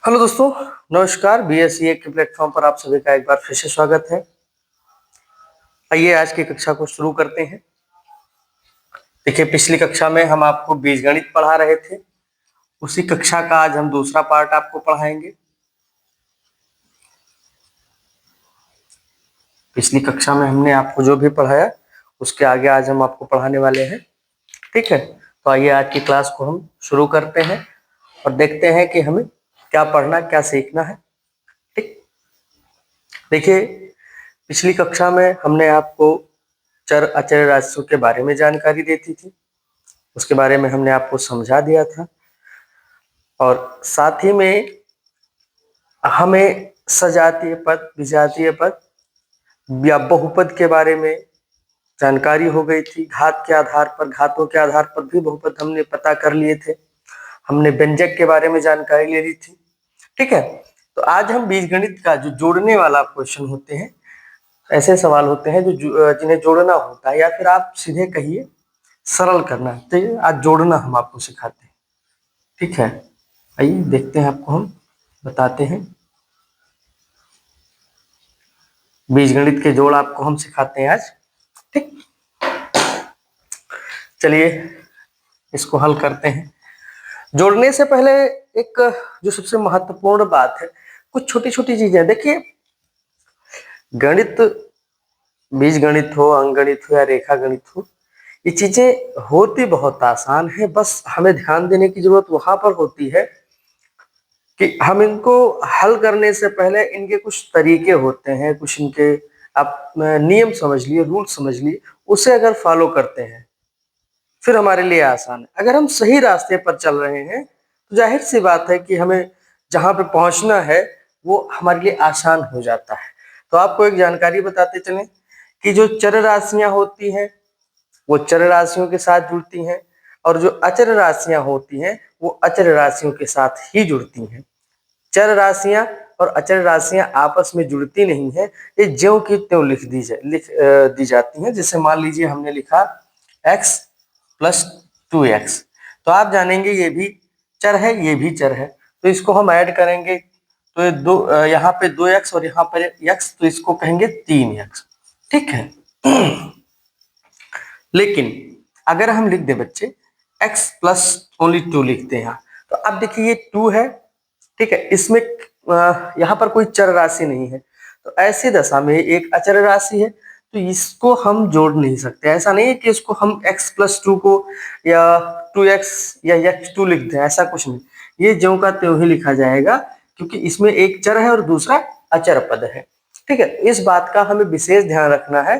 Hello दोस्तों, नमस्कार। बीएससीए के प्लेटफॉर्म पर आप सभी का एक बार फिर से स्वागत है। आइए आज की कक्षा को शुरू करते हैं। देखिए, पिछली कक्षा में हम आपको बीजगणित पढ़ा रहे थे। उसी कक्षा का आज हम दूसरा पार्ट आपको पढ़ाएंगे। पिछली कक्षा में हमने आपको जो भी पढ़ाया उसके आगे आज हम आपको पढ़ाने वाले हैं। ठीक है, तो आइए आज की क्लास को हम शुरू करते हैं और देखते हैं कि हमें क्या पढ़ना, क्या सीखना है। ठीक, देखिए, पिछली कक्षा में हमने आपको चर अचर राशियों के बारे में जानकारी देती थी। उसके बारे में हमने आपको समझा दिया था और साथ ही में हमें सजातीय पद, विजातीय पद या बहुपद के बारे में जानकारी हो गई थी। घात के आधार पर, घातों के आधार पर भी बहुपद हमने पता कर लिए थे। हमने व्यंजक के बारे में जानकारी ले ली थी। ठीक है, तो आज हम बीजगणित का जो जोड़ने वाला क्वेश्चन होते हैं, ऐसे सवाल होते हैं जो जिन्हें जोड़ना होता है, या फिर आप सीधे कहिए सरल करना। तो आज जोड़ना हम आपको सिखाते हैं। ठीक है, आइए देखते हैं, आपको हम बताते हैं। बीजगणित के जोड़ आपको हम सिखाते हैं आज। ठीक, चलिए इसको हल करते हैं। जोड़ने से पहले एक जो सबसे महत्वपूर्ण बात है, कुछ छोटी छोटी चीजें। देखिए, गणित, बीजगणित हो, अंकगणित हो या रेखा गणित हो, ये चीजें होती बहुत आसान है। बस हमें ध्यान देने की जरूरत वहां पर होती है कि हम इनको हल करने से पहले इनके कुछ तरीके होते हैं, कुछ इनके आप नियम समझ लिए, रूल समझ लिए, उसे अगर फॉलो करते हैं फिर हमारे लिए आसान है। अगर हम सही रास्ते पर चल रहे हैं तो जाहिर सी बात है कि हमें जहां पे पहुंचना है वो हमारे लिए आसान हो जाता है। तो आपको एक जानकारी बताते चलें कि जो चर राशियां होती हैं वो चर राशियों के साथ जुड़ती हैं, और जो अचर राशियां होती हैं वो अचर राशियों के साथ ही जुड़ती हैं। चर राशियां और अचर राशियां आपस में जुड़ती नहीं है, ये ज्यों की त्यों दी जाती हैं। जैसे मान लीजिए हमने लिखा x प्लस 2x, तो आप जानेंगे ये भी चर है, ये भी चर है, तो इसको हम ऐड करेंगे तो ये यहाँ पे 2x और यहाँ पर x, तो इसको कहेंगे 3x। ठीक है, लेकिन अगर हम लिख दे बच्चे x प्लस ओनली 2 लिखते हैं, तो अब देखिए ये 2 है। ठीक है, इसमें यहाँ पर कोई चर राशि नहीं है, तो ऐसी दशा में एक अचर राशि है, तो इसको हम जोड़ नहीं सकते। ऐसा नहीं है कि इसको हम x प्लस 2 को या 2x या x2 लिख दें, ऐसा कुछ नहीं। ये ज्यों का त्यों ही लिखा जाएगा, क्योंकि इसमें एक चर है और दूसरा अचर पद है। ठीक है, इस बात का हमें विशेष ध्यान रखना है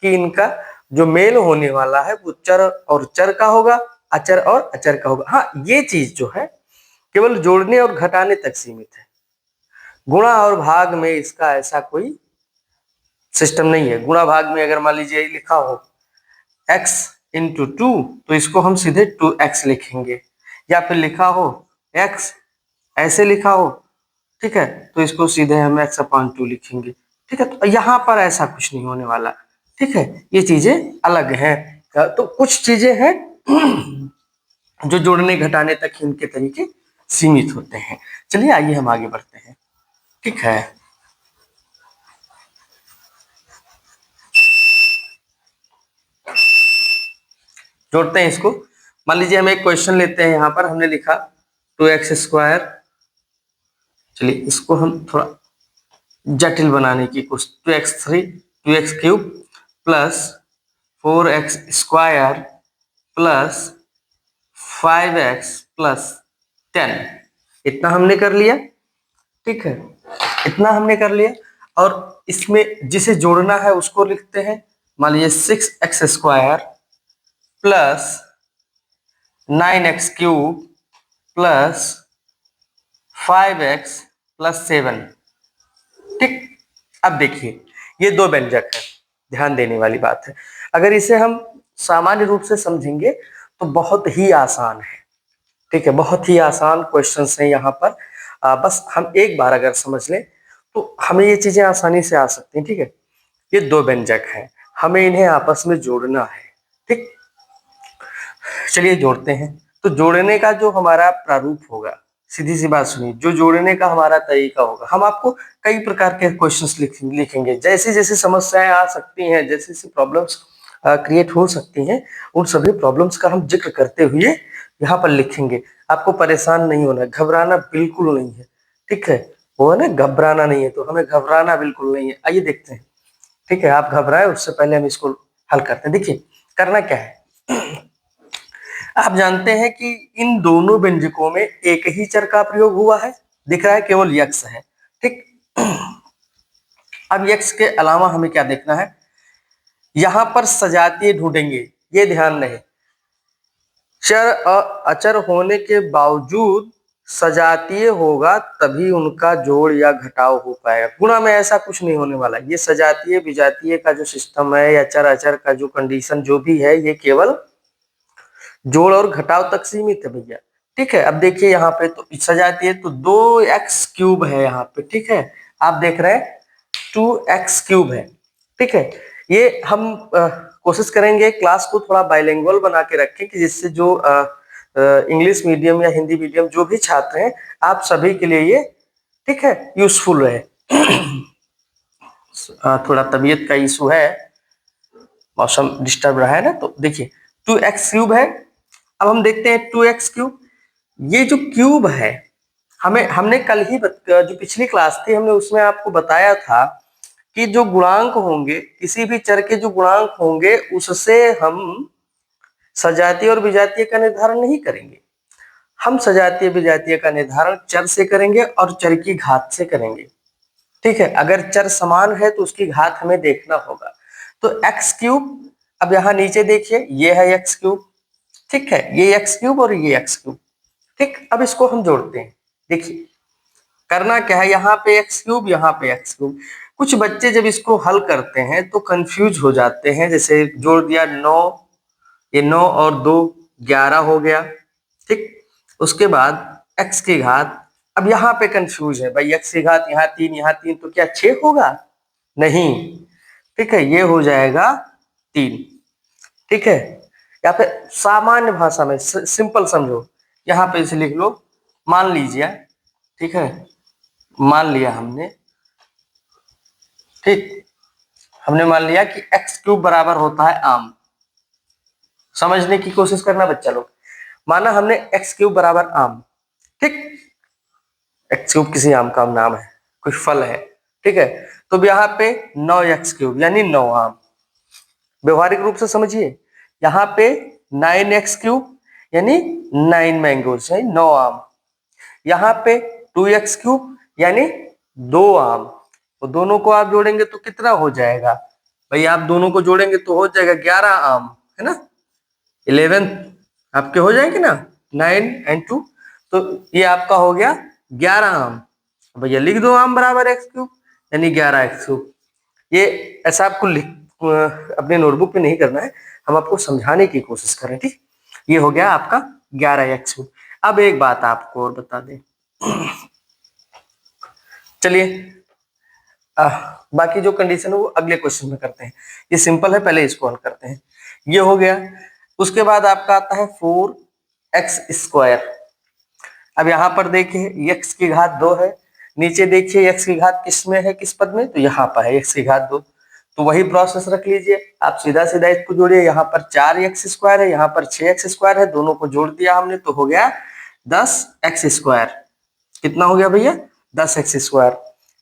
कि इनका जो मेल होने वाला है वो चर और चर का होगा, अचर और अचर का होगा। हाँ, ये चीज जो है केवल जोड़ने और घटाने तक सीमित है। गुणा और भाग में इसका ऐसा कोई सिस्टम नहीं है। गुणा भाग में अगर मान लीजिए लिखा हो x इंटू 2, तो इसको हम सीधे 2x लिखेंगे, या फिर लिखा हो x ऐसे लिखा हो, ठीक है, तो इसको सीधे हम x अपॉन 2 लिखेंगे। ठीक है, तो यहाँ पर ऐसा कुछ नहीं होने वाला। ठीक है, ये चीजें अलग हैं। तो कुछ चीजें हैं जो जोड़ने घटाने तक ही उनके तरीके सीमित होते हैं। चलिए आइए हम आगे बढ़ते हैं। ठीक है, जोड़ते हैं इसको। मान लीजिए हम एक क्वेश्चन लेते हैं, यहाँ पर हमने लिखा 2x²। चलिए इसको हम थोड़ा जटिल बनाने की कोशिश, 2x3 2x³ plus 4x² plus 5x plus 10, इतना हमने कर लिया। ठीक है, इतना हमने कर लिया, और इसमें जिसे जोड़ना है उसको लिखते हैं। मान लीजिए 6x² plus 9x³ plus 5x plus 7। ठीक, अब देखिए ये दो व्यंजक है, ध्यान देने वाली बात है। अगर इसे हम सामान्य रूप से समझेंगे तो बहुत ही आसान है। ठीक है, बहुत ही आसान क्वेश्चंस हैं यहाँ पर। बस हम एक बार अगर समझ लें तो हमें ये चीजें आसानी से आ सकती हैं। ठीक है, ये दो व्यंजक हैं, हमें इन्हें आपस में जोड़ना है। ठीक, चलिए जोड़ते हैं। तो जोड़ने का जो हमारा प्रारूप होगा, सीधी सी बात सुनिए, जो जोड़ने का हमारा तरीका होगा, हम आपको कई प्रकार के क्वेश्चंस लिखेंगे, जैसी जैसी समस्याएं आ सकती हैं, जैसी जैसी प्रॉब्लम्स क्रिएट हो सकती हैं, उन सभी प्रॉब्लम्स का हम जिक्र करते हुए यहाँ पर लिखेंगे। आपको परेशान नहीं होना, घबराना बिल्कुल नहीं है, ठीक है। वो है ना, घबराना नहीं है, तो हमें घबराना बिल्कुल नहीं है। आइए देखते हैं, ठीक है। आप घबराए उससे पहले हम इसको हल करते हैं। देखिए करना क्या है, आप जानते हैं कि इन दोनों व्यंजकों में एक ही चर का प्रयोग हुआ है, दिख रहा है केवल यक्स है, ठीक। अब यक्स के अलावा हमें क्या देखना है, यहां पर सजातीय ढूंढेंगे, ये ध्यान रहे। चर अचर होने के बावजूद सजातीय होगा तभी उनका जोड़ या घटाव हो पाएगा। गुणा में ऐसा कुछ नहीं होने वाला। ये सजातीय विजातीय का जो सिस्टम है या चर अचर का जो कंडीशन जो भी है, ये केवल जोड़ और घटाव तक सीमित है भैया, ठीक है। अब देखिए यहाँ पे तो सजातीय तो 2x³ है यहाँ पे, ठीक है। आप देख रहे हैं 2x³ है, ठीक है। ये हम कोशिश करेंगे क्लास को थोड़ा बाइलिंगुअल बना के रखें कि जिससे जो इंग्लिश मीडियम या हिंदी मीडियम जो भी छात्र हैं, आप सभी के लिए ये, ठीक है, यूजफुल रहे। थोड़ा तबीयत का इशू है, मौसम डिस्टर्ब रहा है ना, तो देखिए 2x³ है। अब हम देखते हैं 2x³, ये जो क्यूब है, हमने कल ही जो पिछली क्लास थी हमने उसमें आपको बताया था कि जो गुणांक होंगे, किसी भी चर के जो गुणांक होंगे, उससे हम सजातीय और विजातीय का निर्धारण नहीं करेंगे। हम सजातीय विजातीय का निर्धारण चर से करेंगे और चर की घात से करेंगे, ठीक है। अगर चर समान है तो उसकी घात हमें देखना होगा। तो x³, अब यहाँ नीचे देखिए, ये है x³, ठीक है, ये x³ और ये x³, ठीक। अब इसको हम जोड़ते हैं। देखिए करना क्या है, यहाँ पे x³, यहाँ पे x³। कुछ बच्चे जब इसको हल करते हैं तो कंफ्यूज हो जाते हैं। जैसे जोड़ दिया 9, ये 9 और 2 11 हो गया, ठीक। उसके बाद x की घात, अब यहाँ पे कंफ्यूज है भाई, x की घात यहाँ 3, यहाँ 3, तो क्या 6 होगा? नहीं, ठीक है, ये हो जाएगा 3, ठीक है। या फिर सामान्य भाषा में सिंपल समझो, यहाँ पे इसे लिख लो, मान लीजिए, ठीक है, मान लिया हमने, ठीक, हमने मान लिया कि x³ बराबर होता है आम। समझने की कोशिश करना बच्चा लोग। माना हमने x³ बराबर आम, ठीक, x³ किसी आम का नाम है, कोई फल है, ठीक है। तो यहाँ पे 9x³ यानी 9 आम। व्यवहारिक रूप से समझिए, यहाँ पे 9x³ यानी 9 मैंगोज, यानी 9 आम। यहाँ पे 2x³ यानी 2 आम। तो दोनों को आप जोड़ेंगे तो कितना हो जाएगा भाई? आप दोनों को जोड़ेंगे तो हो जाएगा 11 आम, है ना। 11 आपके हो जाएंगे ना, 9 and 2, तो ये आपका हो गया 11 आम। भैया लिख दो आम बराबर x³ यानी 11x³। ये ऐसा आपको अपने नोटबुक पे नहीं करना है, हम आपको समझाने की कोशिश कर रहे हैं, ठीक। ये हो गया आपका 11x³। अब एक बात आपको और बता दें, चलिए बाकी जो कंडीशन है वो अगले क्वेश्चन में करते हैं। ये सिंपल है, पहले इसको हल करते हैं। ये हो गया, उसके बाद आपका आता है 4x²। अब यहाँ पर देखिए x की घात 2 है, नीचे देखिए x की घात किस में है, किस पद में, तो यहाँ पर है x की घात 2। तो वही प्रोसेस रख लीजिए, आप सीधा सीधा इसको जोड़िए। यहाँ पर 4x² है, यहाँ पर 6x² है, दोनों को जोड़ दिया हमने तो हो गया 10x²। कितना हो गया भैया? 10x²,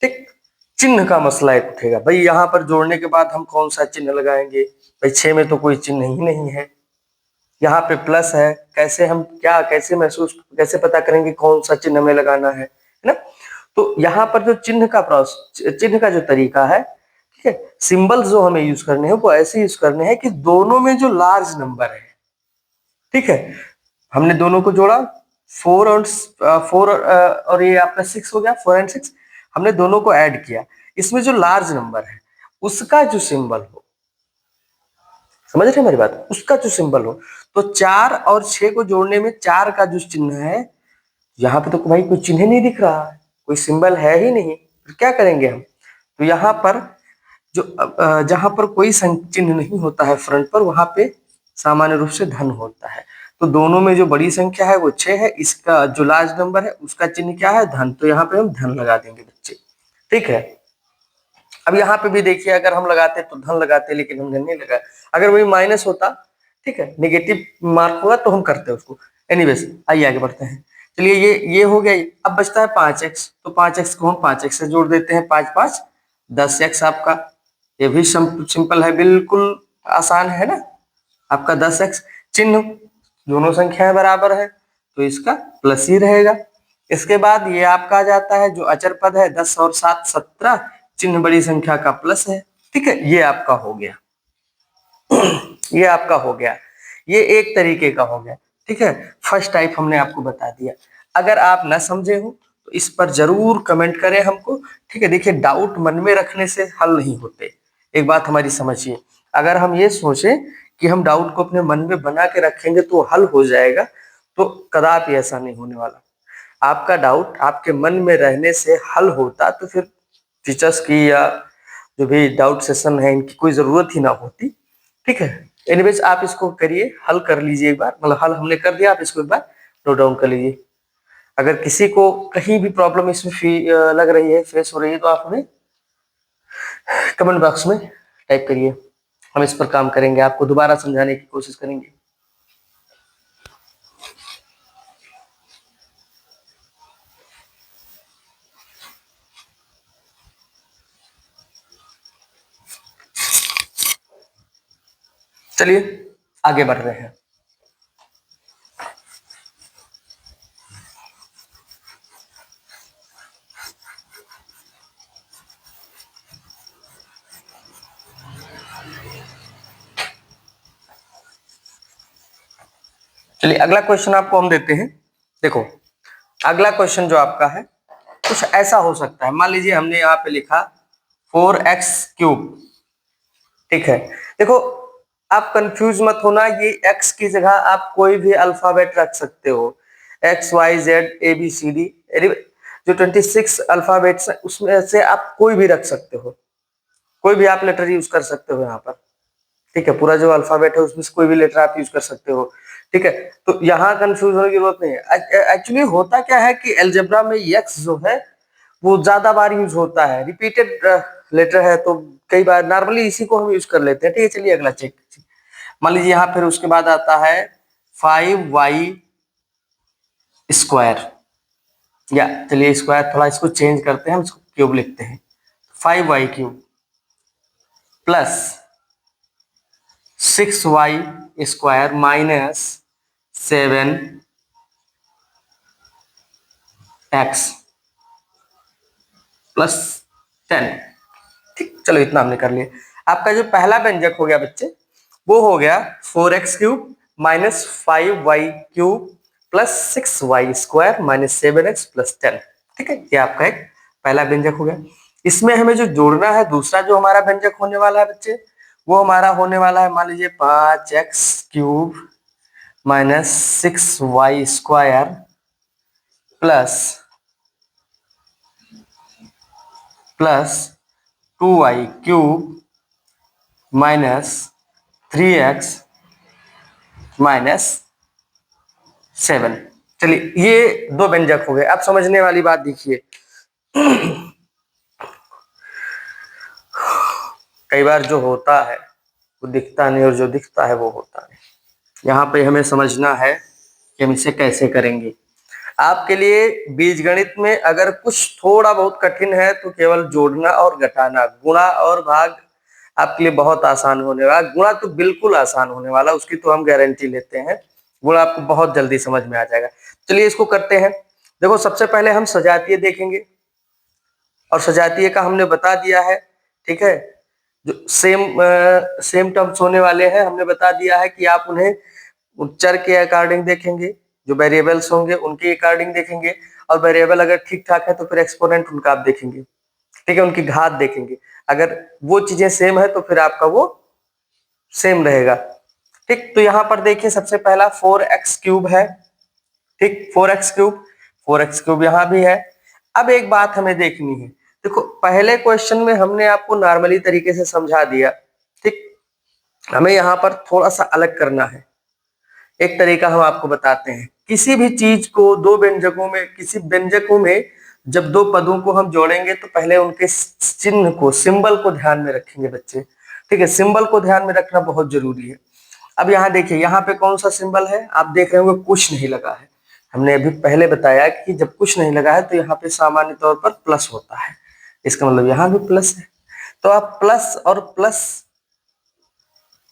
ठीक। चिन्ह का मसला एक उठेगा भाई, यहाँ पर जोड़ने के बाद हम कौन सा चिन्ह लगाएंगे भाई? 6 में तो कोई चिन्ह ही नहीं है, यहाँ पे प्लस है, कैसे हम कैसे पता करेंगे कौन सा चिन्ह हमें लगाना है ना। तो यहाँ पर जो चिन्ह का जो तरीका है, ठीक है, सिंबल्स जो हमें यूज करने हैं वो ऐसे यूज करने हैं कि दोनों में जो लार्ज नंबर है, ठीक है, हमने दोनों को जोड़ा, 4 और ये आपका 6 हो गया, 4 और 6, हमने दोनों को ऐड किया। इसमें जो लार्ज नंबर है उसका जो सिंबल हो, समझ रहे हैं मेरी बात, उसका जो सिंबल हो, तो 4 और 6 को जोड़ने में 4 का जो चिन्ह है, यहाँ पे तो भाई कोई चिन्ह नहीं दिख रहा है, कोई सिंबल है ही नहीं, तो क्या करेंगे हम? तो यहाँ पर जो जहां पर कोई चिन्ह नहीं होता है फ्रंट पर, वहां पे सामान्य रूप से धन होता है। तो दोनों में जो बड़ी संख्या है वो 6 है, इसका जो लार्ज नंबर है उसका चिन्ह क्या है, धन, तो यहाँ पे हम धन लगा देंगे बच्चे। ठीक है, अब यहाँ पे भी देखिए अगर हम लगाते तो धन लगाते, लेकिन हमने नहीं लगाया। अगर वही माइनस होता, ठीक है, नेगेटिव मार्क हुआ तो हम करते उसको। एनीवेज आइए आगे बढ़ते हैं। चलिए ये हो गया। अब बचता है 5x, तो 5x को हम 5x से जोड़ देते हैं, 5 5 10x आपका। ये भी सिंपल है, बिल्कुल आसान है ना। आपका 10x चिन्ह दोनों संख्याएं बराबर है तो इसका प्लस ही रहेगा। इसके बाद ये आपका आ जाता है जो अचर पद है, 10 और 7 17, चिन्ह बड़ी संख्या का प्लस है। ठीक है, ये आपका हो गया। ये आपका हो गया, ये एक तरीके का हो गया। ठीक है, फर्स्ट टाइप हमने आपको बता दिया। अगर आप ना समझे हो तो इस पर जरूर कमेंट करें हमको। ठीक है, देखिए डाउट मन में रखने से हल नहीं होते। एक बात हमारी समझिए, अगर हम ये सोचें कि हम डाउट को अपने मन में बना के रखेंगे तो हल हो जाएगा, तो कदापि ऐसा नहीं होने वाला। आपका डाउट आपके मन में रहने से हल होता तो फिर टीचर्स की या जो भी डाउट सेशन है इनकी कोई जरूरत ही ना होती। ठीक है, एनीवेज आप इसको करिए, हल कर लीजिए एक बार, मतलब हल हमने कर दिया, आप इसको एक बार नोट डाउन कर लीजिए। अगर किसी को कहीं भी प्रॉब्लम इसमें लग रही है, फेस हो रही है, तो आप हमें कमेंट बॉक्स में टाइप करिए, हम इस पर काम करेंगे, आपको दोबारा समझाने की कोशिश करेंगे। चलिए आगे बढ़ रहे हैं। चलिए अगला क्वेश्चन आपको हम देते हैं। देखो अगला क्वेश्चन जो आपका है कुछ ऐसा हो सकता है, मान लीजिए हमने यहाँ पे लिखा 4x³। ठीक है, देखो आप कंफ्यूज मत होना, ये x की जगह आप कोई भी अल्फाबेट रख सकते हो, x y z a b c d, जो 26 अल्फाबेट्स है उसमें से आप कोई भी रख सकते हो, कोई भी आप लेटर यूज कर सकते हो यहाँ पर। ठीक है, पूरा जो अल्फाबेट है उसमें से कोई भी लेटर आप यूज कर सकते हो। ठीक है, तो यहाँ कंफ्यूज होने की जरूरत नहीं है। एक्चुअली होता क्या है कि अलजेब्रा में x जो है वो ज्यादा बार यूज होता है, रिपीटेड लेटर है, तो कई बार नॉर्मली इसी को हम यूज कर लेते हैं। ठीक है, चलिए अगला चेक। मान लीजिए यहाँ फिर उसके बाद आता है 5y², या चलिए स्क्वायर थोड़ा इसको चेंज करते हैं, हम इसको क्यूब लिखते हैं, 5y³ plus 6y² minus 7x plus 10। ठीक, चलो इतना हमने कर लिया। आपका जो पहला व्यंजक हो गया बच्चे वो हो गया 4x³ minus 5y³ plus 6y² minus 7x plus 10। ठीक है, ये आपका एक पहला व्यंजक हो गया। इसमें हमें जो जोड़ना है दूसरा जो हमारा व्यंजक होने वाला है बच्चे, वो हमारा होने वाला है, मान लीजिए 5x³ minus 6y² plus 2y³ minus 3x minus 7। चलिए ये दो व्यंजक हो गए। अब समझने वाली बात देखिए, कई बार जो होता है वो दिखता नहीं और जो दिखता है वो होता है। यहाँ पे हमें समझना है कि हम इसे कैसे करेंगे। आपके लिए बीजगणित में अगर कुछ थोड़ा बहुत कठिन है तो केवल जोड़ना और घटाना, गुणा और भाग आपके लिए बहुत आसान होने वाला। गुणा तो बिल्कुल आसान होने वाला, उसकी तो हम गारंटी लेते हैं। गुणा आपको बहुत जल्दी समझ में आ जाएगा। चलिए इसको करते हैं। देखो सबसे पहले हम सजातीय देखेंगे, और सजातीय का हमने बता दिया है। ठीक है, जो सेम टर्म्स होने वाले हैं हमने बता दिया है कि आप उन्हें चर के अकॉर्डिंग देखेंगे, जो वेरिएबल्स होंगे उनके अकॉर्डिंग देखेंगे, और वेरिएबल अगर ठीक ठाक है तो फिर एक्सपोनेंट उनका आप देखेंगे। ठीक है, उनकी घात देखेंगे, अगर वो चीजें सेम है तो फिर आपका वो सेम रहेगा। ठीक, तो यहाँ पर देखिए सबसे पहला 4x³ है। ठीक, 4x³ यहाँ भी है। अब एक बात हमें देखनी है, देखो पहले क्वेश्चन में हमने आपको नॉर्मली तरीके से समझा दिया। ठीक, हमें यहाँ पर थोड़ा सा अलग करना है। एक तरीका हम आपको बताते हैं। किसी भी चीज को दो व्यंजकों में, किसी व्यंजकों में जब दो पदों को हम जोड़ेंगे तो पहले उनके चिन्ह को, सिंबल को ध्यान में रखेंगे बच्चे। ठीक है, सिंबल को ध्यान में रखना बहुत जरूरी है। अब यहाँ देखिए, यहाँ पे कौन सा सिंबल है, आप देख रहे होंगे कुछ नहीं लगा है। हमने अभी पहले बताया कि जब कुछ नहीं लगा है तो यहाँ पे सामान्य तौर पर प्लस होता है, इसका मतलब यहाँ भी प्लस है। तो आप प्लस और प्लस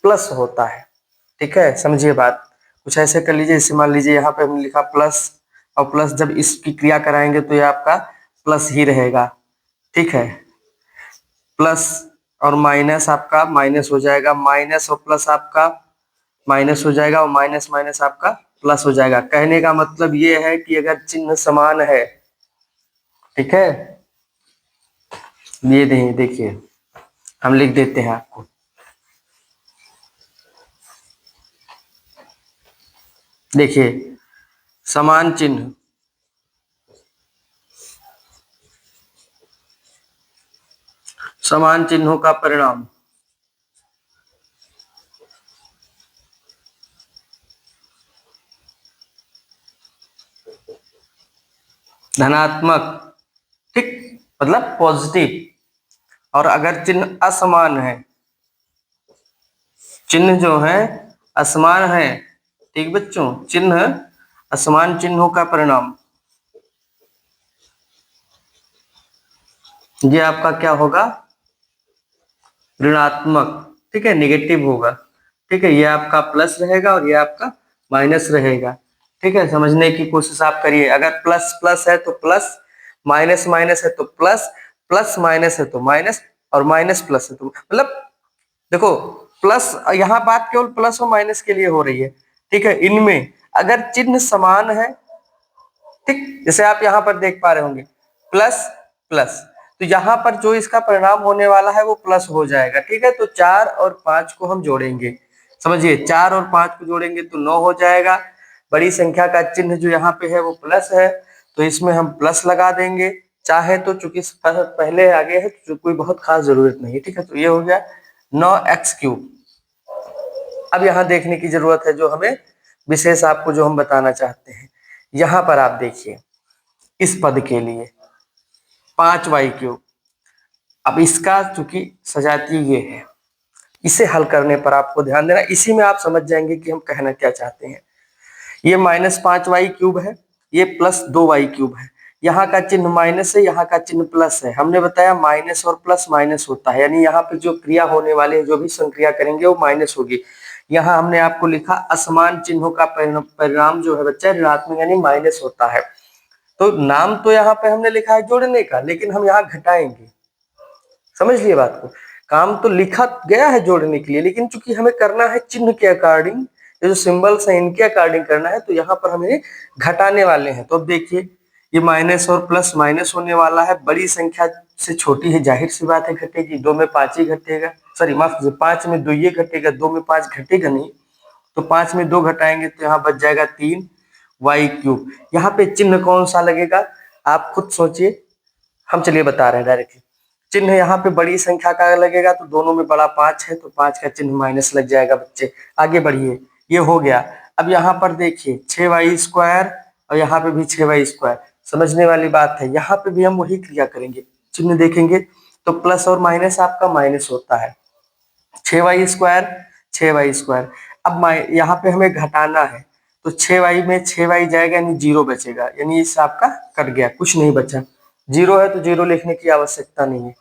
प्लस होता है। ठीक है, समझिए बात। कुछ ऐसे कर लीजिए, इसे मान लीजिए यहाँ पे हमने लिखा प्लस, और प्लस जब इसकी क्रिया कराएंगे तो ये आपका प्लस ही रहेगा। ठीक है, प्लस और माइनस आपका माइनस हो जाएगा, माइनस और प्लस आपका माइनस हो जाएगा, और माइनस माइनस आपका प्लस हो जाएगा। कहने का मतलब ये है कि अगर चिन्ह समान है, ठीक है, ये नहीं, देखिए हम लिख देते हैं आपको, देखिए समान चिन्ह, समान चिन्हों का परिणाम धनात्मक, ठीक, मतलब पॉजिटिव। और अगर चिन्ह असमान है, चिन्ह जो है असमान है, ठीक बच्चों, चिन्ह असमान चिन्हों का परिणाम ये आपका क्या होगा, ऋणात्मक। ठीक है, नेगेटिव होगा। ठीक है, ये आपका प्लस रहेगा और ये आपका माइनस रहेगा। ठीक है, समझने की कोशिश आप करिए। अगर प्लस प्लस है तो प्लस, माइनस माइनस है तो प्लस, प्लस माइनस है तो माइनस, और माइनस प्लस है तो मतलब, देखो प्लस, यहाँ बात केवल प्लस और माइनस के लिए हो रही है। ठीक है, इनमें अगर चिन्ह समान है, ठीक, जैसे आप यहाँ पर देख पा रहे होंगे प्लस प्लस, तो यहाँ पर जो इसका परिणाम होने वाला है वो प्लस हो जाएगा। ठीक है, तो 4 और 5 को हम जोड़ेंगे, समझिए 4 और 5 को जोड़ेंगे तो 9 हो जाएगा। बड़ी संख्या का चिन्ह जो यहाँ पे है वो प्लस है, तो इसमें हम प्लस लगा देंगे। चाहे तो चूंकि पहले आगे है तो कोई बहुत खास जरूरत नहीं है। ठीक है, तो ये हो गया 9x3। अब यहाँ देखने की जरूरत है जो हमें विशेष आपको जो हम बताना चाहते हैं। यहाँ पर आप देखिए, इस पद के लिए 5y3। अब इसका चूंकि सजातीय ये है, इसे हल करने पर आपको ध्यान देना, इसी में आप समझ जाएंगे कि हम कहना क्या चाहते हैं। ये -5y3 है, ये +2y3 है। यहाँ का चिन्ह माइनस है, यहाँ का चिन्ह प्लस है। हमने बताया माइनस और प्लस माइनस होता है, यानी यहाँ पे जो क्रिया होने वाले हैं, जो भी संक्रिया करेंगे वो माइनस होगी। यहाँ हमने आपको लिखा असमान चिन्हों का परिणाम जो है बच्चा ऋणात्मक यानी माइनस होता है। तो नाम तो यहाँ पे हमने लिखा है जोड़ने का, लेकिन हम यहाँ घटाएंगे। समझ लिए बात को, काम तो लिखा गया है जोड़ने के लिए, लेकिन चूंकि हमें करना है चिन्ह के अकॉर्डिंग, ये जो सिंबल्स हैं इनके अकॉर्डिंग करना है, तो यहाँ पर हमें घटाने वाले हैं। तो अब देखिए, ये माइनस और प्लस माइनस होने वाला है, बड़ी संख्या से छोटी है, जाहिर सी बात है घटेगी। 2 में 5 ही घटेगा, सॉरी माफ कीजिए, 5 में 2 ये घटेगा, 2 में 5 घटेगा नहीं। तो 5 में 2 घटाएंगे तो यहाँ बच जाएगा 3y3। यहाँ पे चिन्ह कौन सा लगेगा आप खुद सोचिए, हम चलिए बता रहे हैं डायरेक्टली। चिन्ह यहाँ पे बड़ी संख्या का लगेगा, तो दोनों में बड़ा 5 है, तो 5 का चिन्ह माइनस लग जाएगा बच्चे। आगे बढ़िए, ये हो गया। अब यहाँ पर देखिए 6y2, और यहाँ पे भी 6y2। समझने वाली बात है, यहाँ पे भी हम वही क्रिया करेंगे, चिन्ह देखेंगे तो प्लस और माइनस आपका माइनस होता है। 6y2 6y2। अब यहाँ पे हमें घटाना है, तो 6y में 6y जाएगा यानी 0 बचेगा, यानी इस आपका कट गया, कुछ नहीं बचा। 0 है तो 0 लिखने की आवश्यकता नहीं है।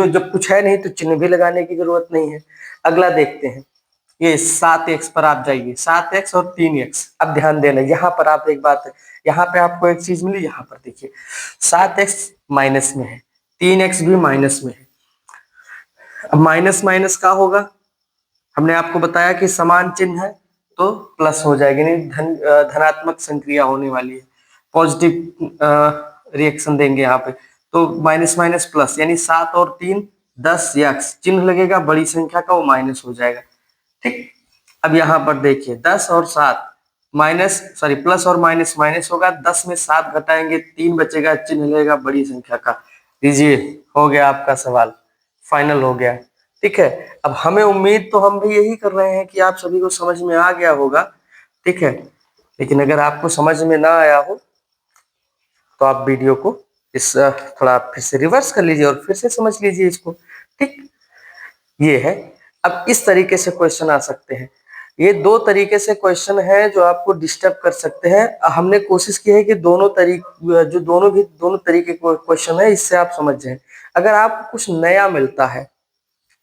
जब कुछ है नहीं तो चिन्ह भी लगाने की जरूरत नहीं है। अगला देखते हैं, ये 7x पर आप जाइए, 7x और 3x। अब ध्यान देना, यहाँ पर आप एक बात है, यहाँ पे आपको एक चीज मिली, यहाँ पर देखिए 7x माइनस में है, 3x भी माइनस में है। अब माइनस माइनस का होगा, हमने आपको बताया कि समान चिन्ह है तो प्लस हो जाएगी, नहीं धनात्मक संक्रिया होने वाली है, पॉजिटिव रिएक्शन देंगे यहाँ पे। तो माइनस माइनस प्लस, यानी 7 और 3 10 x चिन्ह लगेगा बड़ी संख्या का, वो माइनस हो जाएगा। ठीक, अब यहाँ पर देखिए 10 और 7 माइनस, सॉरी प्लस और माइनस माइनस होगा, 10 में 7 घटाएंगे 3 बचेगा, चिन्ह लगेगा बड़ी संख्या का। लीजिए, हो गया आपका सवाल, फाइनल हो गया। ठीक है, अब हमें उम्मीद तो हम भी यही कर रहे हैं कि आप सभी को समझ में आ गया होगा। ठीक है। लेकिन अगर आपको समझ में ना आया हो तो आप वीडियो को इस थोड़ा फिर से रिवर्स कर लीजिए और फिर से समझ लीजिए इसको। ठीक, ये है। अब इस तरीके से क्वेश्चन आ सकते हैं। ये दो तरीके से क्वेश्चन है जो आपको डिस्टर्ब कर सकते हैं। हमने कोशिश की है कि दोनों तरीके क्वेश्चन है इससे आप समझ जाएं। अगर आपको कुछ नया मिलता है,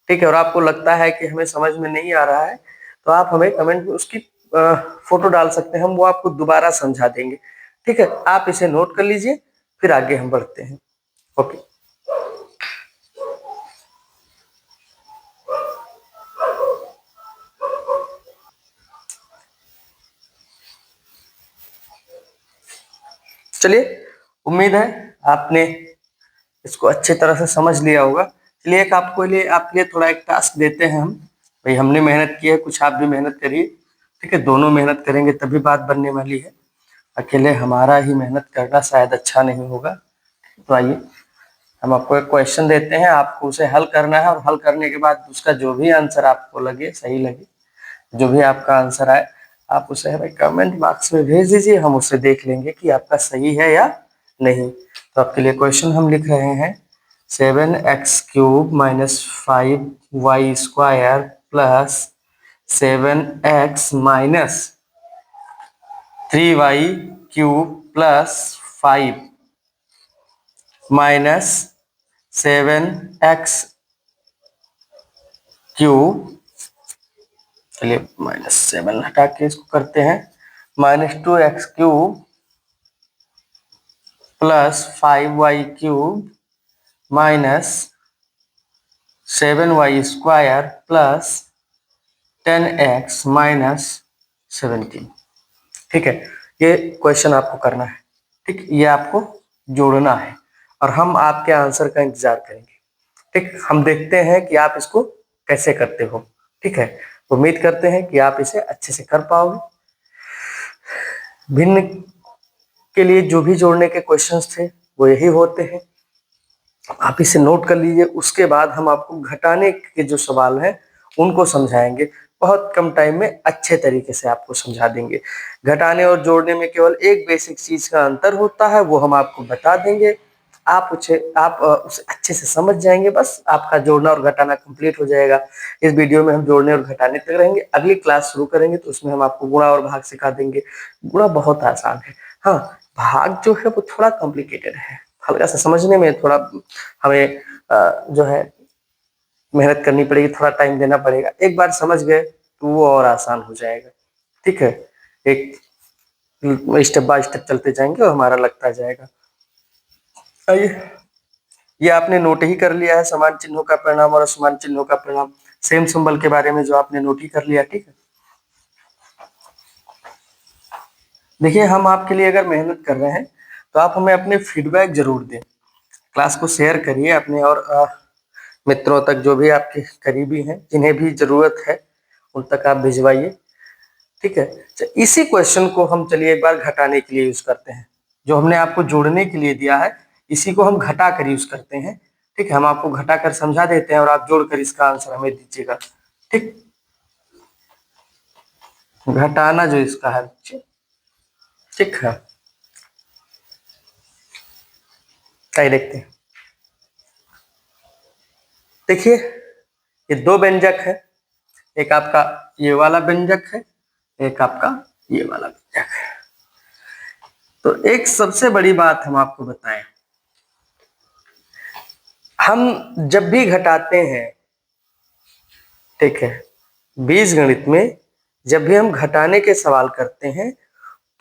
ठीक है, और आपको लगता है कि हमें समझ में नहीं आ रहा है, तो आप हमें कमेंट में उसकी फोटो डाल सकते हैं, हम वो आपको दोबारा समझा देंगे। ठीक है, आप इसे नोट कर लीजिए, फिर आगे हम बढ़ते हैं। ओके, चलिए, उम्मीद है आपने इसको अच्छी तरह से समझ लिया होगा। चलिए, एक आपके लिए थोड़ा एक टास्क देते हैं हम। भाई हमने मेहनत की है, कुछ आप भी मेहनत करिए। ठीक है, दोनों मेहनत करेंगे तभी बात बनने वाली है। अकेले हमारा ही मेहनत करना शायद अच्छा नहीं होगा। तो आइए, हम आपको एक क्वेश्चन देते हैं, आपको उसे हल करना है, और हल करने के बाद उसका जो भी आंसर आपको लगे, सही लगे, जो भी आपका आंसर आए, आप उसे हमें कमेंट बॉक्स में भेज दीजिए। हम उसे देख लेंगे कि आपका सही है या नहीं। तो आपके लिए क्वेश्चन हम लिख रहे हैं, 7x³ minus 5y² plus 7x minus 3y³ plus 5 minus 7x cube, चलिए -7 हटा के इसको करते हैं, -2x³ plus 5y³ minus 7y² plus 10x minus 17। ठीक है, ये क्वेश्चन आपको करना है। ठीक, ये आपको जोड़ना है और हम आपके आंसर का इंतजार करेंगे। ठीक, हम देखते हैं कि आप इसको कैसे करते हो। ठीक है, उम्मीद करते हैं कि आप इसे अच्छे से कर पाओगे। भिन्न के लिए जो भी जोड़ने के क्वेश्चंस थे वो यही होते हैं, आप इसे नोट कर लीजिए। उसके बाद हम आपको घटाने के जो सवाल हैं उनको समझाएंगे, बहुत कम टाइम में अच्छे तरीके से आपको समझा देंगे। घटाने और जोड़ने में केवल एक बेसिक चीज का अंतर होता है, वो हम आपको बता देंगे। आप उसे अच्छे से समझ जाएंगे, बस आपका जोड़ना और घटाना कंप्लीट हो जाएगा। इस वीडियो में हम जोड़ने और घटाने तक रहेंगे। अगली क्लास शुरू करेंगे तो उसमें हम आपको गुणा और भाग सिखा देंगे। गुणा बहुत आसान है, हाँ, भाग जो है वो थोड़ा कॉम्प्लिकेटेड है, हल्का सा समझने में थोड़ा हमें जो है मेहनत करनी पड़ेगी, थोड़ा टाइम देना पड़ेगा। एक बार समझ गए तो वो और आसान हो जाएगा। ठीक है, एक स्टेप बाय स्टेप चलते जाएंगे और हमारा लगता जाएगा। आइए, ये आपने नोट ही कर लिया है, समान चिन्हों का परिणाम और असमान चिन्हों का परिणाम, सेम सिंबल के बारे में जो आपने नोट ही कर लिया। ठीक है, देखिए, हम आपके लिए अगर मेहनत कर रहे हैं तो आप हमें अपने फीडबैक जरूर दें। क्लास को शेयर करिए अपने और मित्रों तक, जो भी आपके करीबी हैं, जिन्हें भी जरूरत है उन तक आप भिजवाइए। ठीक है, इसी क्वेश्चन को हम चलिए एक बार घटाने के लिए यूज करते हैं। जो हमने आपको जोड़ने के लिए दिया है इसी को हम घटा कर यूज करते हैं। ठीक है, हम आपको घटा कर समझा देते हैं और आप जोड़कर इसका आंसर हमें दीजिएगा। ठीक, घटाना जो इसका है, ठीक है, आइए देखते हैं। देखिए, ये दो व्यंजक है, एक आपका ये वाला व्यंजक है, एक आपका ये वाला व्यंजक है। तो एक सबसे बड़ी बात हम आपको बताएं, हम जब भी घटाते हैं, ठीक है, बीज गणित में जब भी हम घटाने के सवाल करते हैं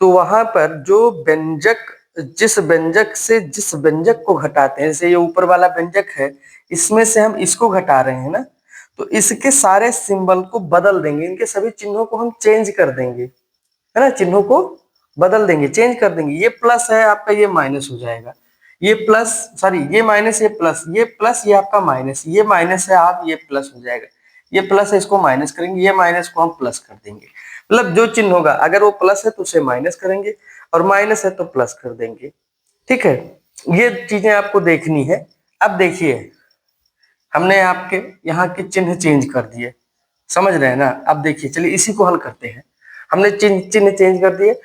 तो वहां पर जो व्यंजक, जिस व्यंजक से जिस व्यंजक को घटाते हैं, जैसे ये ऊपर वाला व्यंजक है, इसमें से हम इसको घटा रहे हैं ना, तो इसके सारे सिंबल को बदल देंगे, इनके सभी चिन्हों को हम चेंज कर देंगे, है ना, चिन्हों को बदल देंगे, चेंज कर देंगे। ये प्लस है आपका, ये माइनस हो जाएगा, ये प्लस, सॉरी ये माइनस, ये प्लस, ये प्लस, ये आपका माइनस, ये माइनस है आप, ये प्लस हो जाएगा। ये प्लस है, इसको माइनस करेंगे, ये माइनस को हम प्लस कर देंगे। मतलब जो चिन्ह होगा, अगर वो प्लस है तो उसे माइनस करेंगे और माइनस है तो प्लस कर देंगे। ठीक है, ये चीजें आपको देखनी है। अब देखिए, हमने आपके यहाँ के चिन्ह चेंज कर दिए, समझ रहे हैं ना। अब देखिए, चलिए इसी को हल करते हैं। हमने चिन्ह चेंज कर दिए।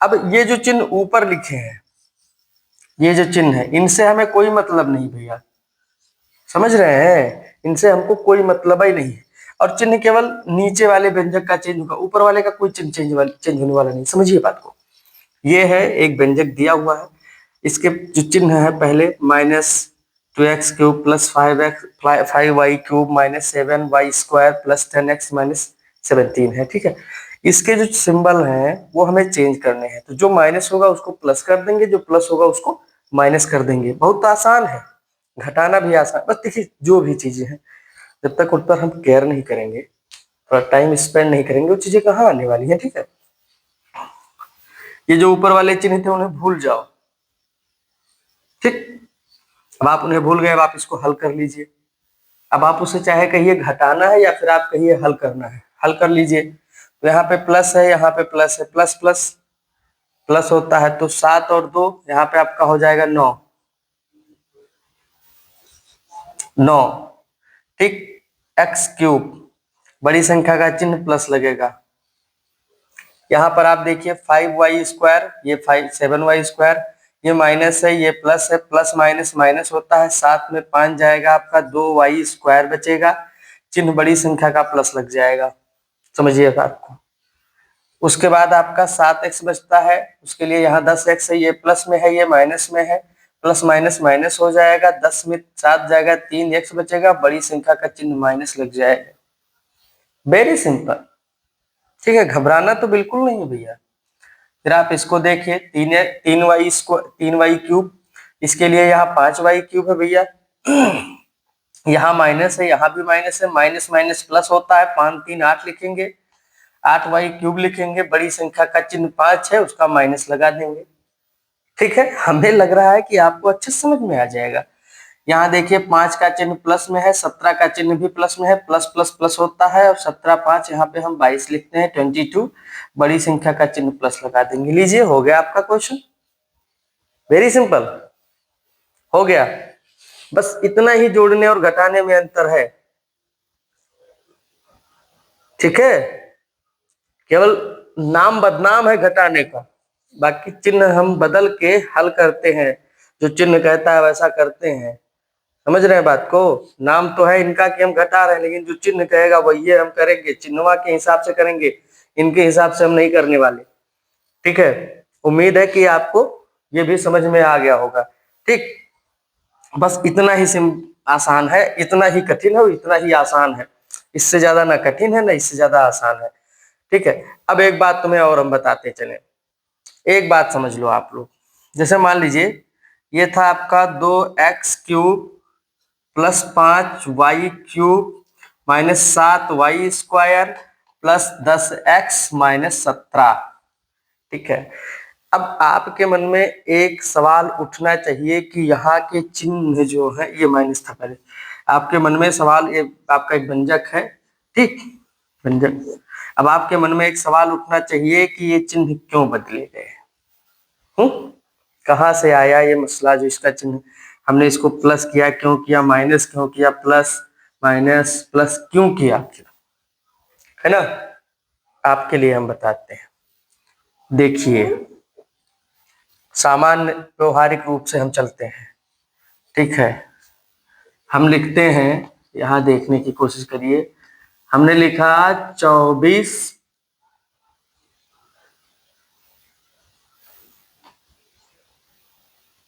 अब ये जो चिन्ह ऊपर लिखे हैं, ये जो चिन्ह है, इनसे हमें कोई मतलब नहीं भैया, समझ रहे हैं, इनसे हमको कोई मतलब ही नहीं है। और चिन्ह केवल नीचे वाले व्यंजक का चेंज होगा, ऊपर वाले का कोई चिन्ह चेंज होने वाला नहीं, समझिए बात को। ये है एक व्यंजक दिया हुआ है, इसके जो चिन्ह है पहले -2x³ plus 5y³ minus 7y² plus 10x minus 17 है, ठीक है। इसके जो सिंबल हैं वो हमें चेंज करने हैं, तो जो माइनस होगा उसको प्लस कर देंगे, जो प्लस होगा उसको माइनस कर देंगे। बहुत आसान है, घटाना भी आसान। बस देखिए जो भी चीजें हैं जब तक उन पर हम केयर नहीं करेंगे, थोड़ा टाइम स्पेंड नहीं करेंगे, वो चीजें कहाँ आने वाली हैं, ठीक है। ये जो ऊपर वाले चिन्ह थे उन्हें भूल जाओ, ठीक। अब आप उन्हें भूल गए, अब आप इसको हल कर लीजिए। अब आप उसे चाहे कहिए घटाना है या फिर आप कहिए हल करना है, हल कर लीजिए। तो यहाँ पे प्लस है, यहाँ पे प्लस है, प्लस प्लस प्लस होता है तो 7 और 2 यहाँ पे आपका हो जाएगा 9, ठीक। x³ बड़ी संख्या का चिन्ह प्लस लगेगा। यहाँ पर आप देखिए 5y², ये 7y², ये माइनस है, ये प्लस है, प्लस माइनस माइनस होता है, 7 में 5 जाएगा आपका, 2y² बचेगा, चिन्ह बड़ी संख्या का प्लस लग जाएगा, समझिए बात को। उसके बाद आपका 7x बचता है, उसके लिए यहाँ 10x है, ये प्लस में है, ये माइनस में है, प्लस माइनस माइनस हो जाएगा, 10 में 7 जाएगा, 3x बचेगा, बड़ी संख्या का चिन्ह माइनस लग जाएगा। वेरी सिंपल, ठीक है, घबराना तो बिल्कुल नहीं है भैया। फिर आप इसको देखिए, 3y³, इसके लिए यहाँ 5y³ है भैया, यहाँ माइनस है, यहाँ भी माइनस है, माइनस माइनस प्लस होता है, 5 3 8 लिखेंगे, 8y³ लिखेंगे, बड़ी संख्या का चिन्ह 5 है, उसका माइनस लगा देंगे, ठीक है। हमें लग रहा है कि आपको अच्छे समझ में आ जाएगा। यहाँ देखिए 5 का चिन्ह प्लस में है, 17 का चिन्ह भी प्लस में है, प्लस प्लस प्लस होता है, और 17 5 यहाँ पे हम 22 लिखते हैं, 22, बड़ी संख्या का चिन्ह प्लस लगा देंगे। लीजिए हो गया आपका क्वेश्चन, वेरी सिंपल, हो गया। बस इतना ही जोड़ने और घटाने में अंतर है, ठीक है। केवल नाम बदनाम है घटाने का, बाकी चिन्ह हम बदल के हल करते हैं, जो चिन्ह कहता है वैसा करते हैं, समझ रहे हैं बात को। नाम तो है इनका कि हम घटा रहे हैं, लेकिन जो चिन्ह कहेगा वही हम करेंगे, चिन्हवा के हिसाब से करेंगे, इनके हिसाब से हम नहीं करने वाले, ठीक है। उम्मीद है कि आपको ये भी समझ में आ गया होगा, ठीक। बस इतना ही आसान है, इतना ही कठिन है, इतना ही आसान है, इससे ज्यादा ना कठिन है ना इससे ज्यादा आसान है, ठीक है। अब एक बात तुम्हें और हम बताते चले, एक बात समझ लो आप लोग। जैसे मान लीजिए ये था आपका 2x³ plus 5y³ minus 7y² plus 10x minus 17, ठीक है। अब आपके मन में एक सवाल उठना चाहिए कि यहाँ के चिन्ह जो है, ये माइनस था पहले, आपके मन में सवाल, ये आपका एक व्यंजक है, ठीक, व्यंजक। अब आपके मन में एक सवाल उठना चाहिए कि ये चिन्ह क्यों बदले गए, कहाँ से आया ये मसला, जो इसका चिन्ह हमने इसको प्लस किया क्यों किया, माइनस क्यों किया, प्लस माइनस प्लस क्यों किया, है ना। आपके लिए हम बताते हैं। देखिए सामान्य व्यवहारिक रूप से हम चलते हैं, ठीक है। हम लिखते हैं, यहां देखने की कोशिश करिए, हमने लिखा 24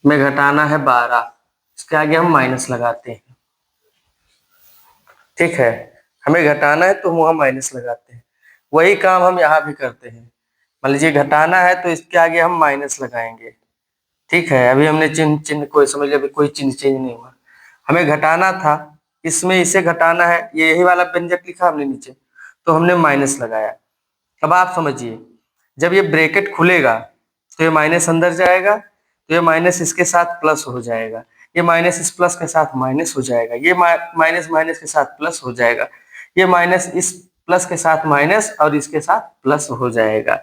में घटाना है 12, इसके आगे हम माइनस लगाते हैं, ठीक है। हमें घटाना है तो हम वहां माइनस लगाते हैं, वही काम हम यहाँ भी करते हैं। मान लीजिए घटाना है तो इसके आगे हम माइनस लगाएंगे, ठीक है। अभी हमने चिन्ह को समझ लिया, अभी कोई चिन्ह चेंज नहीं हुआ, हमें घटाना था, इसमें इसे घटाना है, ये यही वाला व्यंजक लिखा हमने नीचे, तो हमने माइनस लगाया। अब आप समझिए, जब ये ब्रैकेट खुलेगा तो ये माइनस अंदर जाएगा, तो ये माइनस इसके साथ प्लस हो जाएगा, ये माइनस इस प्लस के साथ माइनस हो जाएगा, ये माइनस माइनस के साथ प्लस हो जाएगा, ये माइनस इस प्लस के साथ माइनस और इसके साथ प्लस हो जाएगा।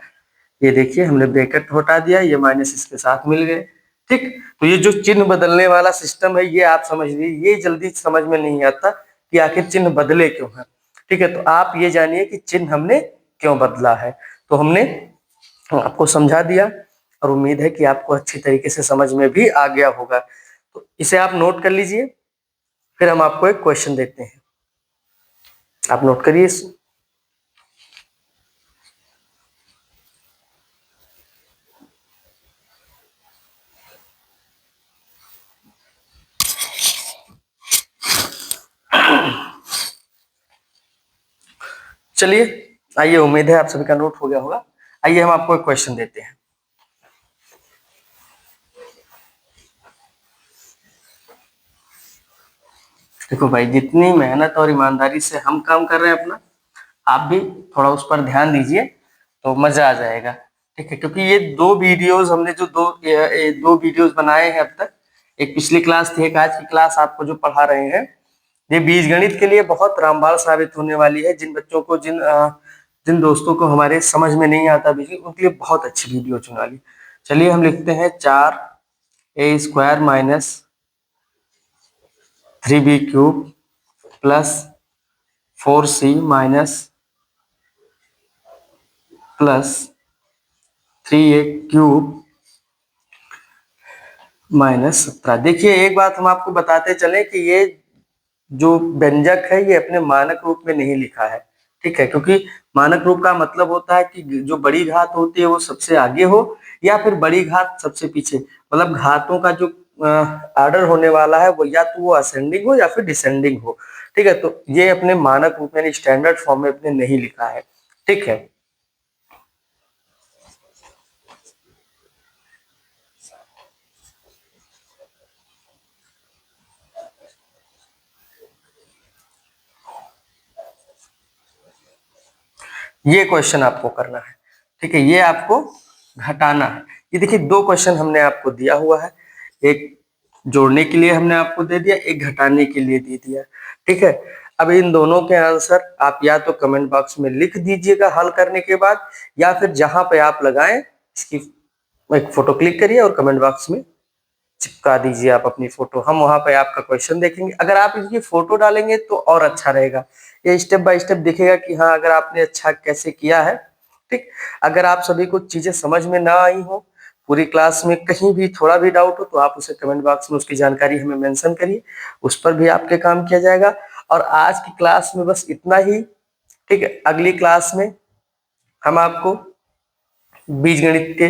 ये देखिए हमने ब्रैकेट हटा दिया, ये माइनस इसके साथ मिल गए, ठीक। तो ये जो चिन्ह बदलने वाला सिस्टम है, ये आप समझ लीजिए, ये जल्दी समझ में नहीं आता कि आखिर चिन्ह बदले क्यों है, ठीक है। तो आप ये जानिए कि चिन्ह हमने क्यों बदला है। तो हमने आपको समझा दिया और उम्मीद है कि आपको अच्छी तरीके से समझ में भी आ गया होगा। तो इसे आप नोट कर लीजिए, फिर हम आपको एक क्वेश्चन देते हैं। आप नोट करिए इस। चलिए आइए, उम्मीद है आप सभी का नोट हो गया होगा। आइए हम आपको एक क्वेश्चन देते हैं। देखो भाई, जितनी मेहनत और ईमानदारी से हम काम कर रहे हैं अपना, आप भी थोड़ा उस पर ध्यान दीजिए तो मजा आ जाएगा। ठीक है, क्योंकि ये दो वीडियोस हमने जो दो वीडियोस बनाए हैं अब तक, एक पिछली क्लास थी, एक आज की क्लास आपको जो पढ़ा रहे हैं, ये बीजगणित के लिए बहुत रामबाण साबित होने वाली है। जिन बच्चों को जिन दोस्तों को हमारे समझ में नहीं आता बीजगणित, उनके लिए बहुत अच्छी वीडियो चुन वाली। चलिए हम लिखते हैं 4a² minus 3b³ plus 4c minus plus 3a³ minus 17। देखिए एक बात हम आपको बताते चले कि ये जो व्यंजक है ये अपने मानक रूप में नहीं लिखा है। ठीक है, क्योंकि मानक रूप का मतलब होता है कि जो बड़ी घात होती है वो सबसे आगे हो या फिर बड़ी घात सबसे पीछे। मतलब घातों का जो ऑर्डर होने वाला है वो या तो वो असेंडिंग हो या फिर डिसेंडिंग हो। ठीक है, तो ये अपने मानक रूप में स्टैंडर्ड फॉर्म में अपने नहीं लिखा है। ठीक है, ये क्वेश्चन आपको करना है। ठीक है, ये आपको घटाना है। ये देखिए दो क्वेश्चन हमने आपको दिया हुआ है, एक जोड़ने के लिए हमने आपको दे दिया, एक घटाने के लिए दे दिया। ठीक है, अब इन दोनों के आंसर आप या तो कमेंट बॉक्स में लिख दीजिएगा हल करने के बाद, या फिर जहां पे आप लगाएं इसकी एक फोटो क्लिक करिए और कमेंट बॉक्स में चिपका दीजिए आप अपनी फोटो। हम वहां पे आपका क्वेश्चन देखेंगे। अगर आप इसकी फोटो डालेंगे तो और अच्छा रहेगा, ये स्टेप बाय स्टेप दिखेगा कि हाँ अगर आपने अच्छा कैसे किया है। ठीक, अगर आप सभी को चीजें समझ में ना आई हो, पूरी क्लास में कहीं भी थोड़ा भी डाउट हो, तो आप उसे कमेंट बॉक्स में उसकी जानकारी हमें मेंशन करिए, उस पर भी आपके काम किया जाएगा। और आज की क्लास में बस इतना ही। ठीक है, अगली क्लास में हम आपको बीजगणित के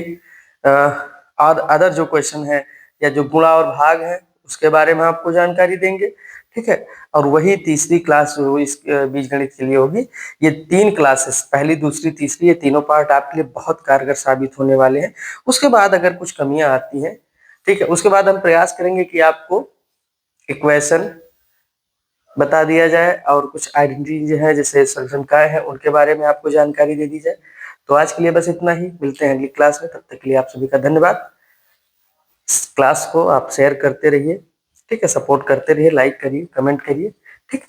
अदर जो क्वेश्चन है या जो गुणा और भाग है उसके बारे में आपको जानकारी देंगे। ठीक है, और वही तीसरी क्लास जो इस बीजगणित के लिए होगी। ये 3 क्लासेस, पहली दूसरी तीसरी, ये तीनों पार्ट आपके लिए बहुत कारगर साबित होने वाले हैं। उसके बाद अगर कुछ कमियां आती हैं, ठीक है, उसके बाद हम प्रयास करेंगे कि आपको इक्वेशन बता दिया जाए और कुछ आइडेंटिटी है जैसे संख्याएं हैं उनके बारे में आपको जानकारी दे दी जाए। तो आज के लिए बस इतना ही, मिलते हैं अगली क्लास में, तब तक के लिए आप सभी का धन्यवाद। इस क्लास को आप शेयर करते रहिए, ठीक है, सपोर्ट करते रहिए, लाइक करिए, कमेंट करिए। ठीक,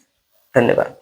धन्यवाद।